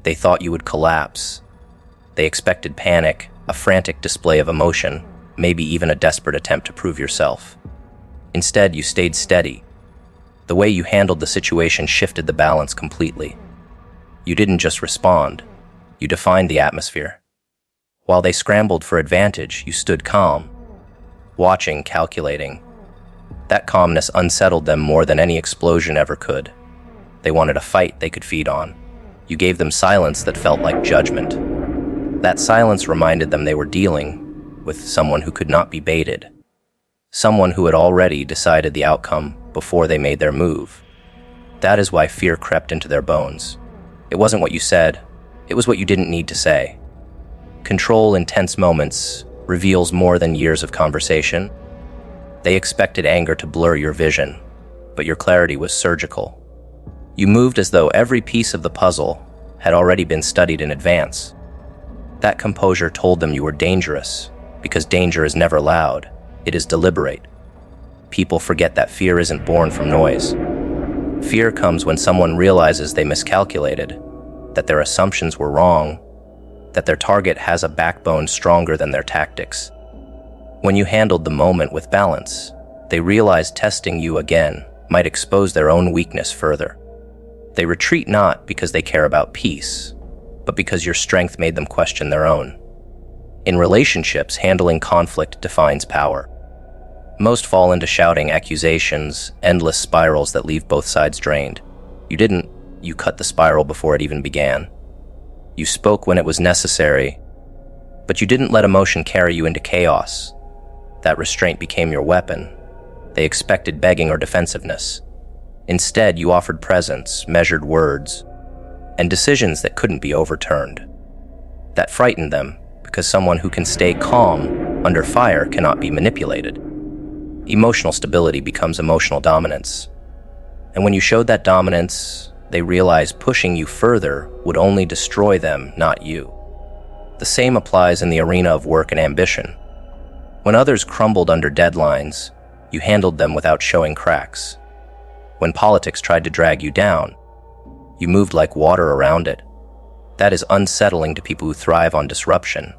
They thought you would collapse. They expected panic, a frantic display of emotion, maybe even a desperate attempt to prove yourself. Instead, you stayed steady. The way you handled the situation shifted the balance completely. You didn't just respond, you defined the atmosphere. While they scrambled for advantage, you stood calm, watching, calculating. That calmness unsettled them more than any explosion ever could. They wanted a fight they could feed on. You gave them silence that felt like judgment. That silence reminded them they were dealing with someone who could not be baited. Someone who had already decided the outcome before they made their move. That is why fear crept into their bones. It wasn't what you said, it was what you didn't need to say. Control in tense moments reveals more than years of conversation. They expected anger to blur your vision, but your clarity was surgical. You moved as though every piece of the puzzle had already been studied in advance. That composure told them you were dangerous, because danger is never loud, it is deliberate. People forget that fear isn't born from noise. Fear comes when someone realizes they miscalculated, that their assumptions were wrong, that their target has a backbone stronger than their tactics. When you handled the moment with balance, they realized testing you again might expose their own weakness further. They retreat not because they care about peace, but because your strength made them question their own. In relationships, handling conflict defines power. Most fall into shouting accusations, endless spirals that leave both sides drained. You didn't. You cut the spiral before it even began. You spoke when it was necessary, but you didn't let emotion carry you into chaos. That restraint became your weapon. They expected begging or defensiveness. Instead, you offered presence, measured words, and decisions that couldn't be overturned. That frightened them, because someone who can stay calm under fire cannot be manipulated. Emotional stability becomes emotional dominance. And when you showed that dominance, they realized pushing you further would only destroy them, not you. The same applies in the arena of work and ambition. When others crumbled under deadlines, you handled them without showing cracks. When politics tried to drag you down, you moved like water around it. That is unsettling to people who thrive on disruption.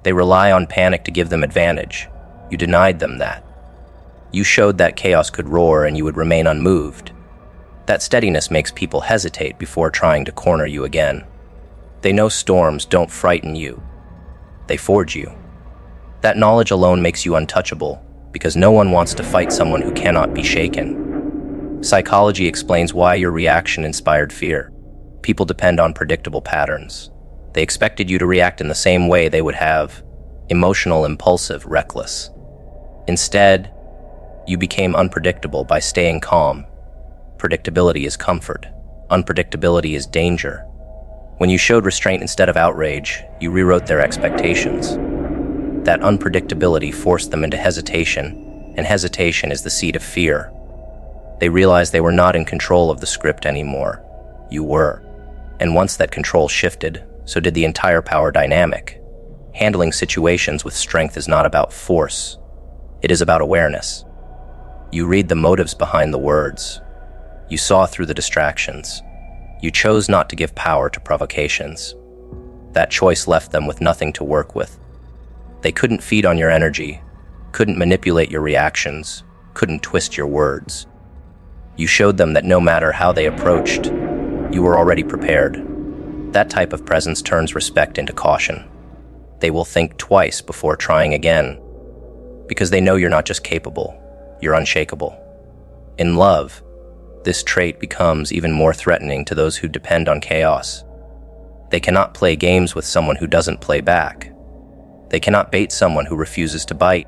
They rely on panic to give them advantage. You denied them that. You showed that chaos could roar and you would remain unmoved. That steadiness makes people hesitate before trying to corner you again. They know storms don't frighten you. They forge you. That knowledge alone makes you untouchable, because no one wants to fight someone who cannot be shaken. Psychology explains why your reaction inspired fear. People depend on predictable patterns. They expected you to react in the same way they would have: emotional, impulsive, reckless. Instead, you became unpredictable by staying calm. Predictability is comfort. Unpredictability is danger. When you showed restraint instead of outrage, you rewrote their expectations. That unpredictability forced them into hesitation, and hesitation is the seed of fear. They realized they were not in control of the script anymore. You were. And once that control shifted, so did the entire power dynamic. Handling situations with strength is not about force. It is about awareness. You read the motives behind the words. You saw through the distractions. You chose not to give power to provocations. That choice left them with nothing to work with. They couldn't feed on your energy, couldn't manipulate your reactions, couldn't twist your words. You showed them that no matter how they approached, you were already prepared. That type of presence turns respect into caution. They will think twice before trying again, because they know you're not just capable, you're unshakable. In love, this trait becomes even more threatening to those who depend on chaos. They cannot play games with someone who doesn't play back. They cannot bait someone who refuses to bite.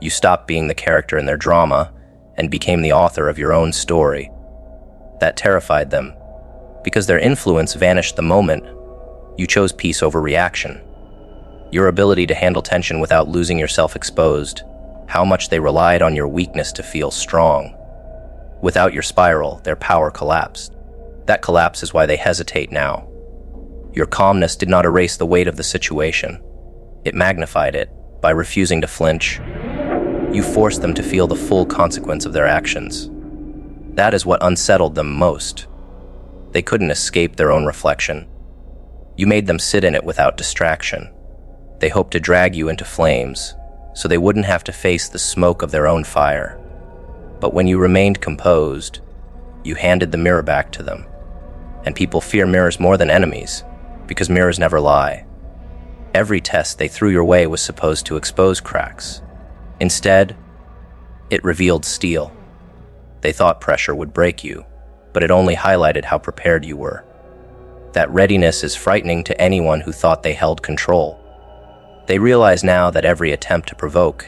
You stopped being the character in their drama and became the author of your own story. That terrified them, because their influence vanished the moment you chose peace over reaction. Your ability to handle tension without losing yourself exposed how much they relied on your weakness to feel strong. Without your spiral, their power collapsed. That collapse is why they hesitate now. Your calmness did not erase the weight of the situation. It magnified it. By refusing to flinch, you forced them to feel the full consequence of their actions. That is what unsettled them most. They couldn't escape their own reflection. You made them sit in it without distraction. They hoped to drag you into flames, so they wouldn't have to face the smoke of their own fire. But when you remained composed, you handed the mirror back to them. And people fear mirrors more than enemies, because mirrors never lie. Every test they threw your way was supposed to expose cracks. Instead, it revealed steel. They thought pressure would break you, but it only highlighted how prepared you were. That readiness is frightening to anyone who thought they held control. They realize now that every attempt to provoke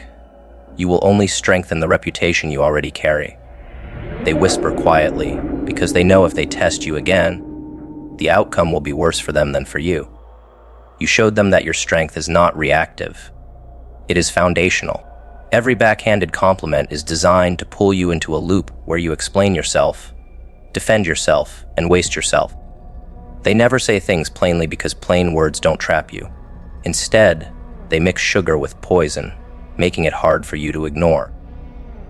you will only strengthen the reputation you already carry. They whisper quietly, because they know if they test you again, the outcome will be worse for them than for you. You showed them that your strength is not reactive. It is foundational. Every backhanded compliment is designed to pull you into a loop where you explain yourself, defend yourself, and waste yourself. They never say things plainly because plain words don't trap you. Instead, they mix sugar with poison, making it hard for you to ignore.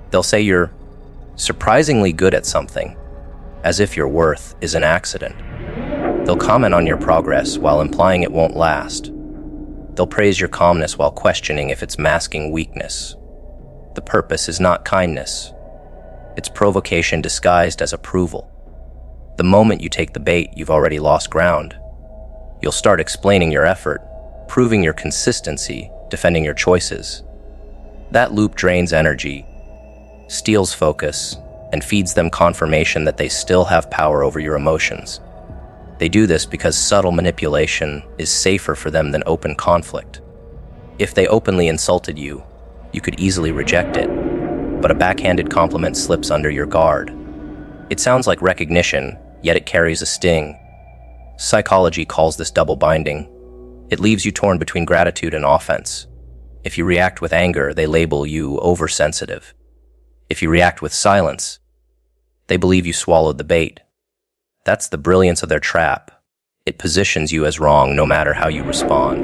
They'll say you're surprisingly good at something, as if your worth is an accident. They'll comment on your progress while implying it won't last. They'll praise your calmness while questioning if it's masking weakness. The purpose is not kindness. It's provocation disguised as approval. The moment you take the bait, you've already lost ground. You'll start explaining your effort, proving your consistency, defending your choices. That loop drains energy, steals focus, and feeds them confirmation that they still have power over your emotions. They do this because subtle manipulation is safer for them than open conflict. If they openly insulted you, you could easily reject it, but a backhanded compliment slips under your guard. It sounds like recognition, yet it carries a sting. Psychology calls this double binding. It leaves you torn between gratitude and offense. If you react with anger, they label you oversensitive. If you react with silence, they believe you swallowed the bait. That's the brilliance of their trap. It positions you as wrong no matter how you respond.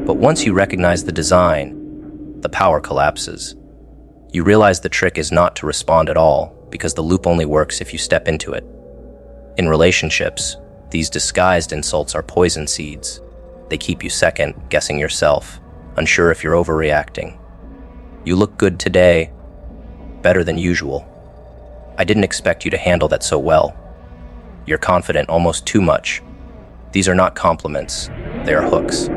But once you recognize the design, the power collapses. You realize the trick is not to respond at all, because the loop only works if you step into it. In relationships, these disguised insults are poison seeds. They keep you second, guessing yourself, unsure if you're overreacting. You look good today, better than usual. I didn't expect you to handle that so well. You're confident almost too much. These are not compliments, they are hooks.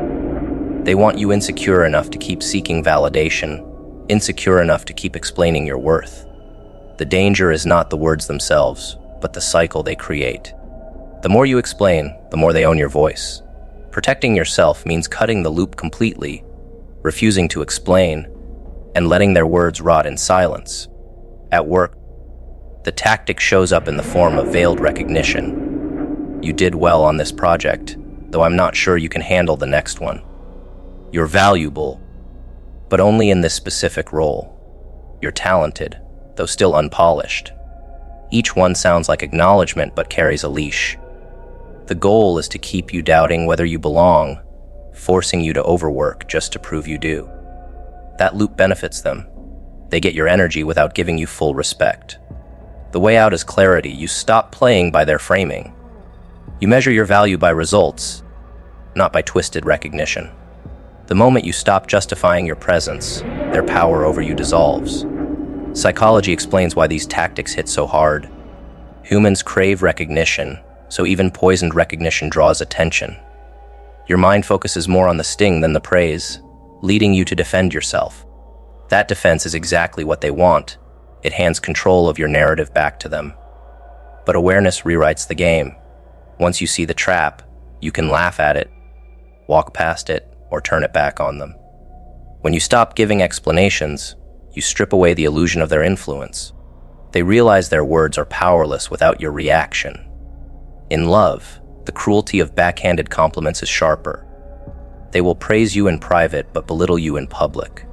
They want you insecure enough to keep seeking validation, insecure enough to keep explaining your worth. The danger is not the words themselves, but the cycle they create. The more you explain, the more they own your voice. Protecting yourself means cutting the loop completely, refusing to explain, and letting their words rot in silence. At work, the tactic shows up in the form of veiled recognition. You did well on this project, though I'm not sure you can handle the next one. You're valuable, but only in this specific role. You're talented, though still unpolished. Each one sounds like acknowledgement but carries a leash. The goal is to keep you doubting whether you belong, forcing you to overwork just to prove you do. That loop benefits them. They get your energy without giving you full respect. The way out is clarity. You stop playing by their framing. You measure your value by results, not by twisted recognition. The moment you stop justifying your presence, their power over you dissolves. Psychology explains why these tactics hit so hard. Humans crave recognition, so even poisoned recognition draws attention. Your mind focuses more on the sting than the praise, leading you to defend yourself. That defense is exactly what they want. It hands control of your narrative back to them. But awareness rewrites the game. Once you see the trap, you can laugh at it, walk past it, or turn it back on them. When you stop giving explanations, you strip away the illusion of their influence. They realize their words are powerless without your reaction. In love, the cruelty of backhanded compliments is sharper. They will praise you in private but belittle you in public.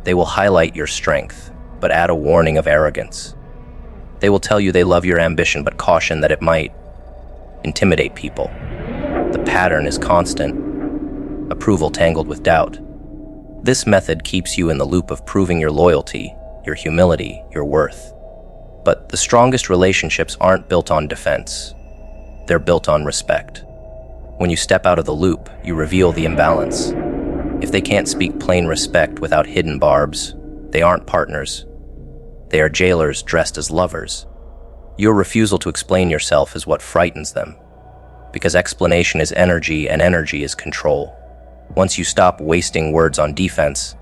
They will highlight your strength, but add a warning of arrogance. They will tell you they love your ambition but caution that it might intimidate people. The pattern is constant, approval tangled with doubt. This method keeps you in the loop of proving your loyalty, your humility, your worth. But the strongest relationships aren't built on defense. They're built on respect. When you step out of the loop, you reveal the imbalance. If they can't speak plain respect without hidden barbs, they aren't partners. They are jailers dressed as lovers. Your refusal to explain yourself is what frightens them, because explanation is energy and energy is control. Once you stop wasting words on defense,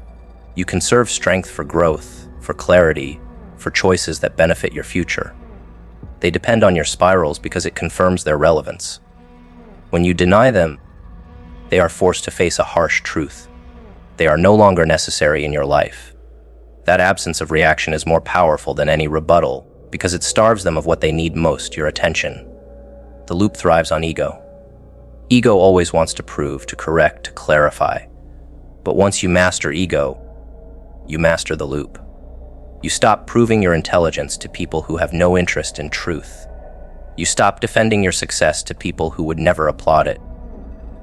you conserve strength for growth, for clarity, for choices that benefit your future. They depend on your spirals because it confirms their relevance. When you deny them, they are forced to face a harsh truth. They are no longer necessary in your life. That absence of reaction is more powerful than any rebuttal because it starves them of what they need most, your attention. The loop thrives on ego. Ego always wants to prove, to correct, to clarify. But once you master ego, you master the loop. You stop proving your intelligence to people who have no interest in truth. You stop defending your success to people who would never applaud it.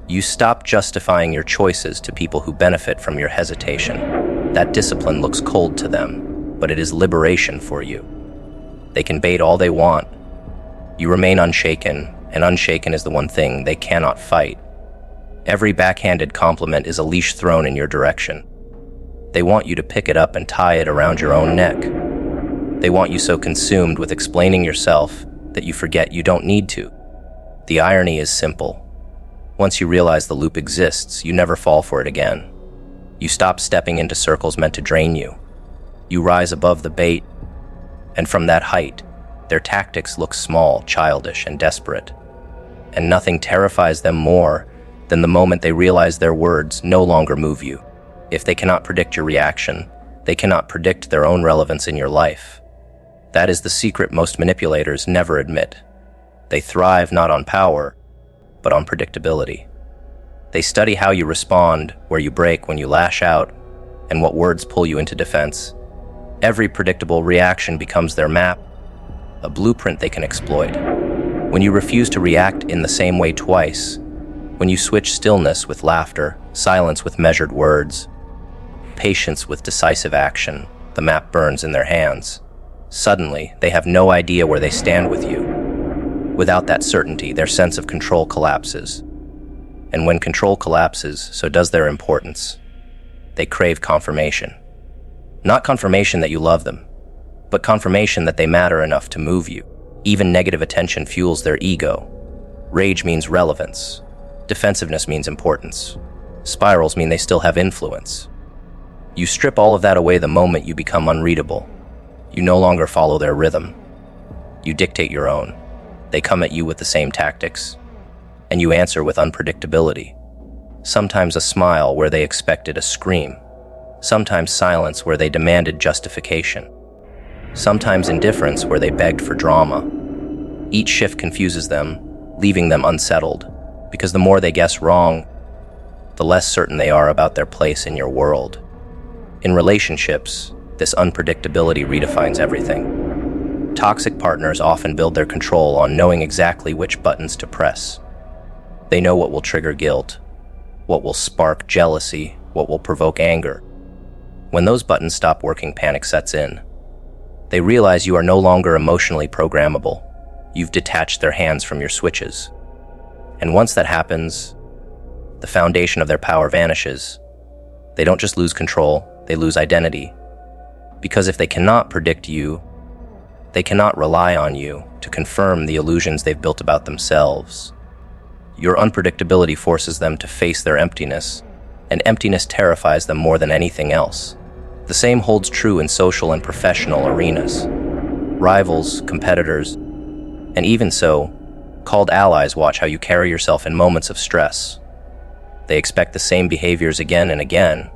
You stop justifying your choices to people who benefit from your hesitation. That discipline looks cold to them, but it is liberation for you. They can bait all they want. You remain unshaken, and unshaken is the one thing they cannot fight. Every backhanded compliment is a leash thrown in your direction. They want you to pick it up and tie it around your own neck. They want you so consumed with explaining yourself that you forget you don't need to. The irony is simple. Once you realize the loop exists, you never fall for it again. You stop stepping into circles meant to drain you. You rise above the bait, and from that height, their tactics look small, childish, and desperate. And nothing terrifies them more than the moment they realize their words no longer move you. If they cannot predict your reaction, they cannot predict their own relevance in your life. That is the secret most manipulators never admit. They thrive not on power, but on predictability. They study how you respond, where you break when you lash out, and what words pull you into defense. Every predictable reaction becomes their map, a blueprint they can exploit. When you refuse to react in the same way twice, when you switch stillness with laughter, silence with measured words, patience with decisive action, the map burns in their hands. Suddenly, they have no idea where they stand with you. Without that certainty, their sense of control collapses. And when control collapses, so does their importance. They crave confirmation. Not confirmation that you love them, but confirmation that they matter enough to move you. Even negative attention fuels their ego. Rage means relevance. Defensiveness means importance. Spirals mean they still have influence. You strip all of that away the moment you become unreadable. You no longer follow their rhythm. You dictate your own. They come at you with the same tactics, and you answer with unpredictability. Sometimes a smile where they expected a scream. Sometimes silence where they demanded justification. Sometimes indifference where they begged for drama. Each shift confuses them, leaving them unsettled, because the more they guess wrong, the less certain they are about their place in your world. In relationships, this unpredictability redefines everything. Toxic partners often build their control on knowing exactly which buttons to press. They know what will trigger guilt, what will spark jealousy, what will provoke anger. When those buttons stop working, panic sets in. They realize you are no longer emotionally programmable. You've detached their hands from your switches. And once that happens, the foundation of their power vanishes. They don't just lose control, they lose identity. Because if they cannot predict you, they cannot rely on you to confirm the illusions they've built about themselves. Your unpredictability forces them to face their emptiness, and emptiness terrifies them more than anything else. The same holds true in social and professional arenas. Rivals, competitors, and even so, called allies watch how you carry yourself in moments of stress. They expect the same behaviors again and again,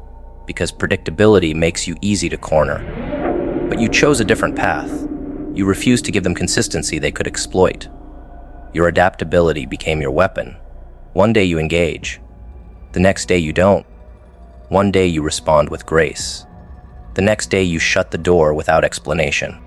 because predictability makes you easy to corner. But you chose a different path. You refused to give them consistency they could exploit. Your adaptability became your weapon. One day you engage. The next day you don't. One day you respond with grace. The next day you shut the door without explanation.